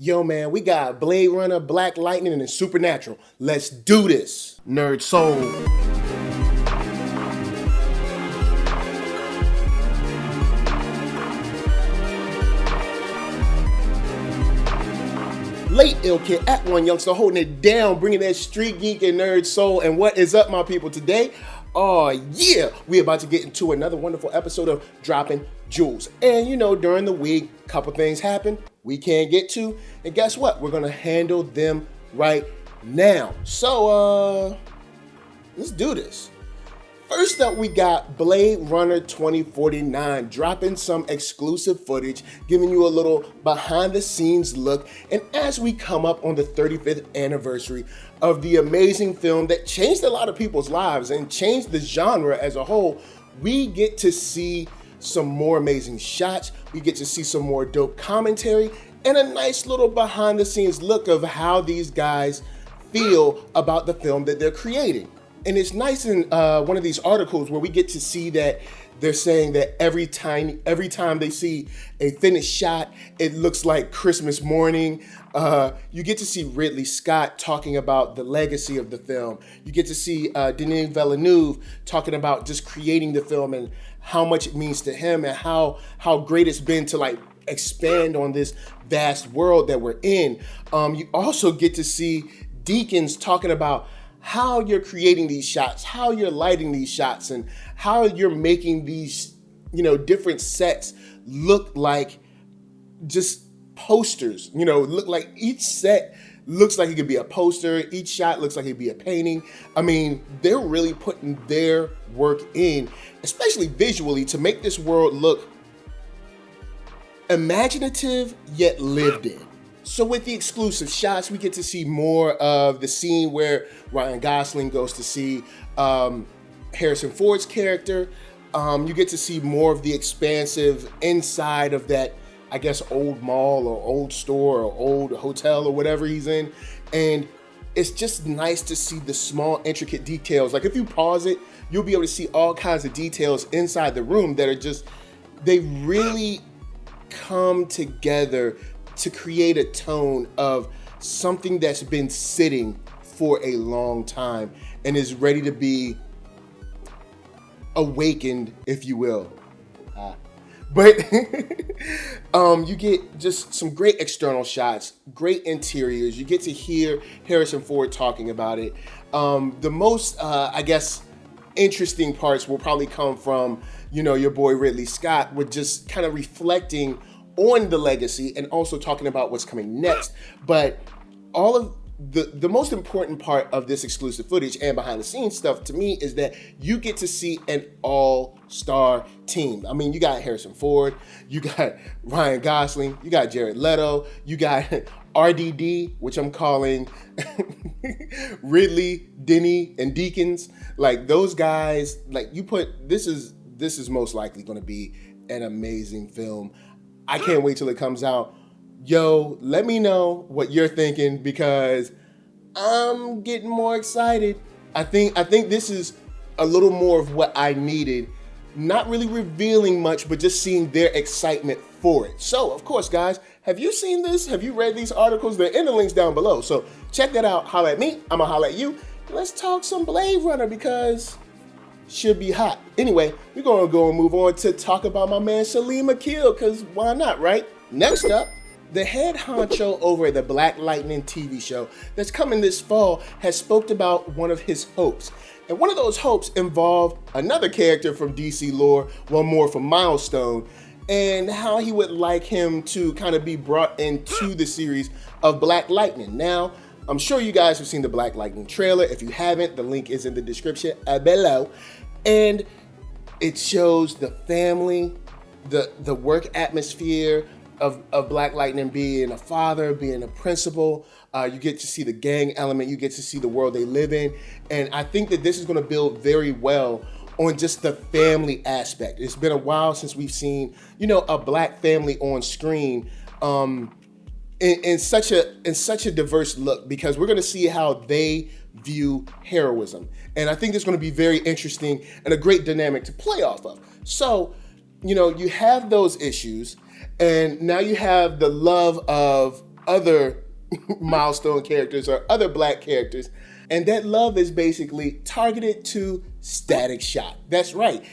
Yo, man, we got Blade Runner, Black Lightning, and Supernatural. Let's do this. NERDSoul. Late ill kid at one youngster holding it down, bringing that street geek and nerd soul. And what is up, my people? Today, oh yeah, we about to get into another wonderful episode of Dropping Jewels. And you know, during the week, a couple things happen we can't get to, and guess what? We're gonna handle them right now. So let's do this. First up, we got Blade Runner 2049 dropping some exclusive footage, giving you a little behind the scenes look. And as we come up on the 35th anniversary of the amazing film that changed a lot of people's lives and changed the genre as a whole, we get to see some more amazing shots. We get to see some more dope commentary and a nice little behind the scenes look of how these guys feel about the film that they're creating. And it's nice in one of these articles where we get to see that they're saying that every time they see a finished shot, it looks like Christmas morning. You get to see Ridley Scott talking about the legacy of the film. You get to see Denis Villeneuve talking about just creating the film and how much it means to him and how great it's been to like expand on this vast world that we're in. You also get to see Deakins talking about how you're creating these shots, how you're lighting these shots, and how you're making these, different sets look like just posters, look like each set looks like it could be a poster. Each shot looks like it could be a painting. I mean, they're really putting their work in, especially visually, to make this world look imaginative yet lived in. So with the exclusive shots, we get to see more of the scene where Ryan Gosling goes to see Harrison Ford's character. You get to see more of the expansive inside of that, I guess, old mall or old store or old hotel or whatever he's in. And it's just nice to see the small, intricate details. Like if you pause it, you'll be able to see all kinds of details inside the room that are just, they really come together to create a tone of something that's been sitting for a long time and is ready to be awakened, if you will. But you get just some great external shots, great interiors. You get to hear Harrison Ford talking about it. The most, interesting parts will probably come from, your boy Ridley Scott with just kind of reflecting on the legacy and also talking about what's coming next. But all of the most important part of this exclusive footage and behind the scenes stuff to me is that you get to see an all-star team. I mean, you got Harrison Ford, you got Ryan Gosling, you got Jared Leto, you got RDD, which I'm calling Ridley, Denny, and Deakins. Like those guys, like this is most likely going to be an amazing film. I can't wait till it comes out. Yo, let me know what you're thinking because I'm getting more excited. I think this is a little more of what I needed. Not really revealing much, but just seeing their excitement for it. So, of course, guys, have you seen this? Have you read these articles? They're in the links down below. So check that out. Holla at me. I'ma holla at you. Let's talk some Blade Runner because should be hot. Anyway, we're gonna go and move on to talk about my man Salim Akil, because why not, right? Next up, the head honcho over at the Black Lightning TV show that's coming this fall has spoke about one of his hopes. And one of those hopes involved another character from DC lore, one more from Milestone, and how he would like him to kind of be brought into the series of Black Lightning. Now, I'm sure you guys have seen the Black Lightning trailer. If you haven't, the link is in the description below. And it shows the family, the work atmosphere of Black Lightning, being a father, being a principal. You get to see the gang element. You get to see the world they live in. And I think that this is going to build very well on just the family aspect. It's been a while since we've seen, a Black family on screen. In such a diverse look, because we're going to see how they view heroism. And I think it's going to be very interesting and a great dynamic to play off of. So, you have those issues, and now you have the love of other milestone characters or other black characters. And that love is basically targeted to Static Shock. That's right.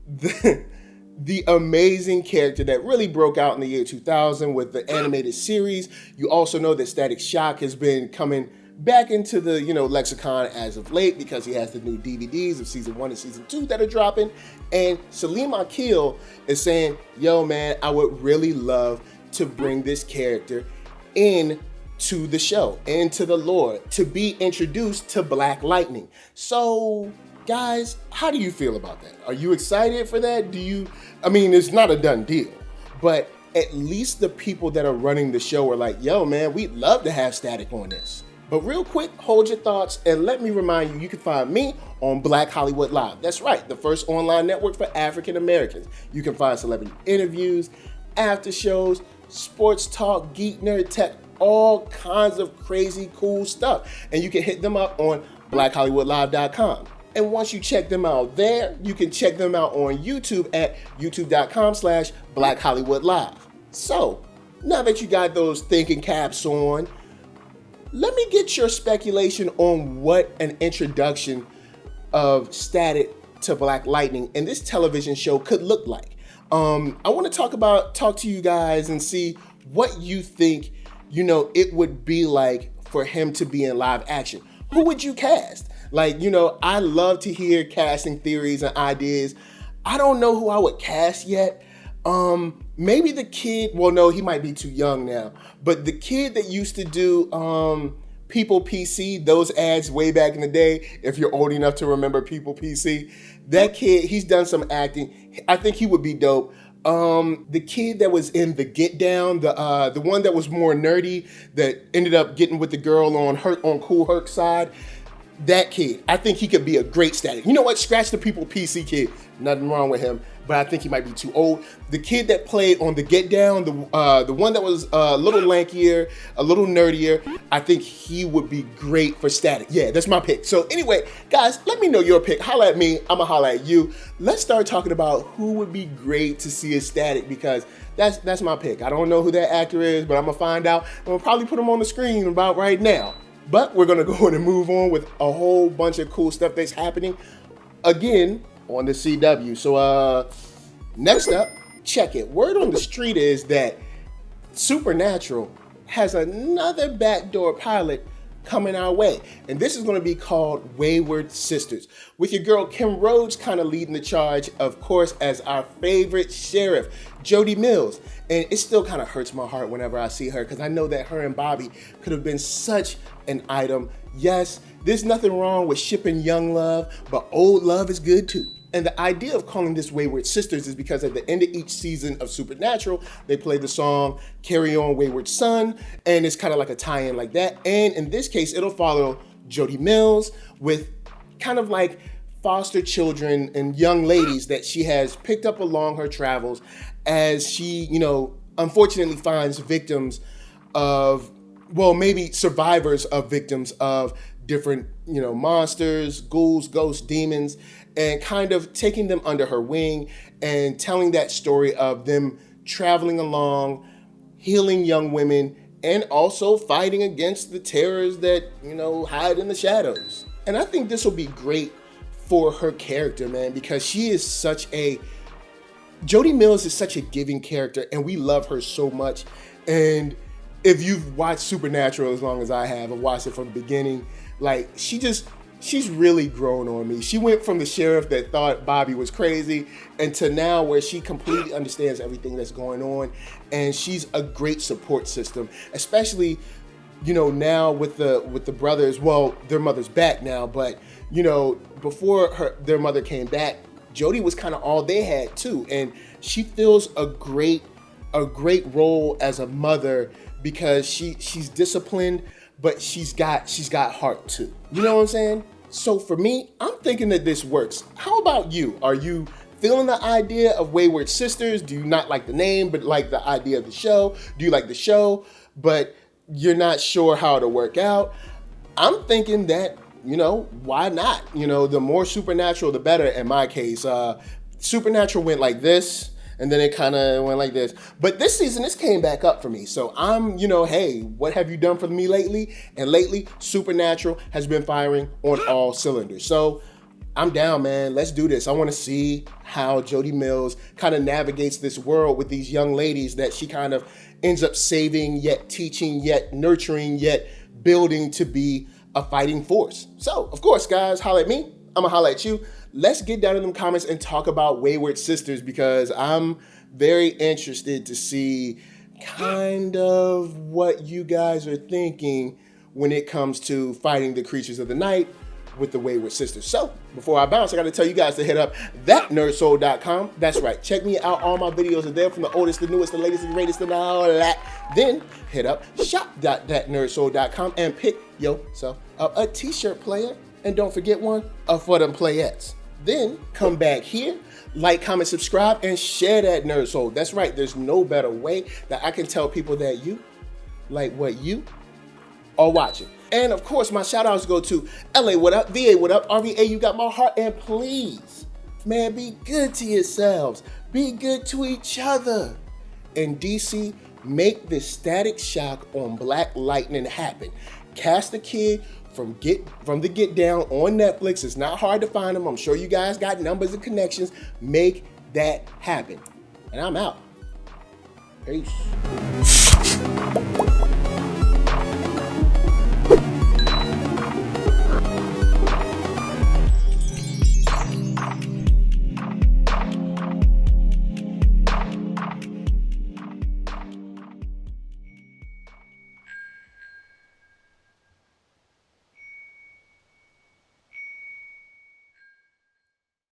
The amazing character that really broke out in the year 2000 with the animated series. You also know that Static Shock has been coming back into the, lexicon as of late because he has the new DVDs of season 1 and season 2 that are dropping. And Salim Akil is saying, yo, man, I would really love to bring this character in to the show, into the lore, to be introduced to Black Lightning. So, guys, how do you feel about that? Are you excited for that? It's not a done deal, but at least the people that are running the show are like, yo, man, we'd love to have Static on this. But real quick, hold your thoughts and let me remind you, you can find me on Black Hollywood Live. That's right, the first online network for African Americans. You can find celebrity interviews, after shows, sports talk, geek, nerd, tech, all kinds of crazy cool stuff. And you can hit them up on blackhollywoodlive.com. And once you check them out there, you can check them out on YouTube at youtube.com/blackhollywoodlive. So, now that you got those thinking caps on, let me get your speculation on what an introduction of Static to Black Lightning and this television show could look like. I want to talk to you guys and see what you think, it would be like for him to be in live action. Who would you cast? I love to hear casting theories and ideas. I don't know who I would cast yet. Maybe the kid, well, no, he might be too young now, but the kid that used to do People PC, those ads way back in the day, if you're old enough to remember People PC, that kid, he's done some acting. I think he would be dope. The kid that was in the Get Down, the one that was more nerdy, that ended up getting with the girl on Cool Herc's side, that kid, I think he could be a great Static. You know what? Scratch the People PC kid. Nothing wrong with him, but I think he might be too old. The kid that played on the Get Down, the one that was a little lankier, a little nerdier, I think he would be great for Static. Yeah, that's my pick. So anyway, guys, let me know your pick. Holla at me. I'ma holla at you. Let's start talking about who would be great to see as Static, because that's my pick. I don't know who that actor is, but I'm gonna find out. I'm gonna probably put him on the screen about right now. But we're gonna go ahead and move on with a whole bunch of cool stuff that's happening again on the CW. So next up, check it. Word on the street is that Supernatural has another backdoor pilot coming our way. And this is going to be called Wayward Sisters, with your girl Kim Rhodes kind of leading the charge, of course, as our favorite Sheriff Jody Mills. And it still kind of hurts my heart whenever I see her, because I know that her and Bobby could have been such an item. Yes, there's nothing wrong with shipping young love, but old love is good too. And the idea of calling this Wayward Sisters is because at the end of each season of Supernatural, they play the song Carry On Wayward Son, and it's kind of like a tie-in like that. And in this case, it'll follow Jody Mills with kind of like foster children and young ladies that she has picked up along her travels as she, unfortunately finds victims of, well, maybe survivors of victims of different, monsters, ghouls, ghosts, demons, and kind of taking them under her wing and telling that story of them traveling along, healing young women, and also fighting against the terrors that, hide in the shadows. And I think this will be great for her character, man, because she is Jody Mills is such a giving character, and we love her so much. And if you've watched Supernatural as long as I have, and watched it from the beginning, she's really grown on me. She went from the sheriff that thought Bobby was crazy and to now where she completely understands everything that's going on. And she's a great support system, especially, now with the brothers. Well, their mother's back now, but, before their mother came back, Jody was kind of all they had too. And she fills a great role as a mother because she's disciplined, but she's got heart too. You know what I'm saying? So for me, I'm thinking that this works. How about you? Are you feeling the idea of Wayward Sisters? Do you not like the name, but like the idea of the show? Do you like the show, but you're not sure how it'll work out? I'm thinking that, why not? The more Supernatural, the better in my case. Supernatural went like this, And then it kind of went like this. But this season, this came back up for me. So I'm, hey, what have you done for me lately? And lately, Supernatural has been firing on all cylinders. So I'm down, man. Let's do this. I want to see how Jody Mills kind of navigates this world with these young ladies that she kind of ends up saving, yet teaching, yet nurturing, yet building to be a fighting force. So, of course, guys, holla at me. I'm going to holla at you. Let's get down in them comments and talk about Wayward Sisters, because I'm very interested to see kind of what you guys are thinking when it comes to fighting the creatures of the night with the Wayward Sisters. So, before I bounce, I got to tell you guys to hit up thatnerdsoul.com. That's right. Check me out. All my videos are there, from the oldest, the newest, the latest, the greatest, and all that. Then, hit up shop.thatnerdsoul.com and pick yourself up a t-shirt, player. And don't forget one for them playettes. Then, come back here, like, comment, subscribe, and share that Nerd Soul. That's right. There's no better way that I can tell people that you like what you are watching. And of course, my shout outs go to LA, what up? VA, what up? RVA, you got my heart. And please, man, be good to yourselves. Be good to each other. And DC, make this Static Shock on Black Lightning happen. Cast the Kid from the Get Down on Netflix. It's not hard to find them. I'm sure you guys got numbers and connections. Make that happen. And I'm out. Peace.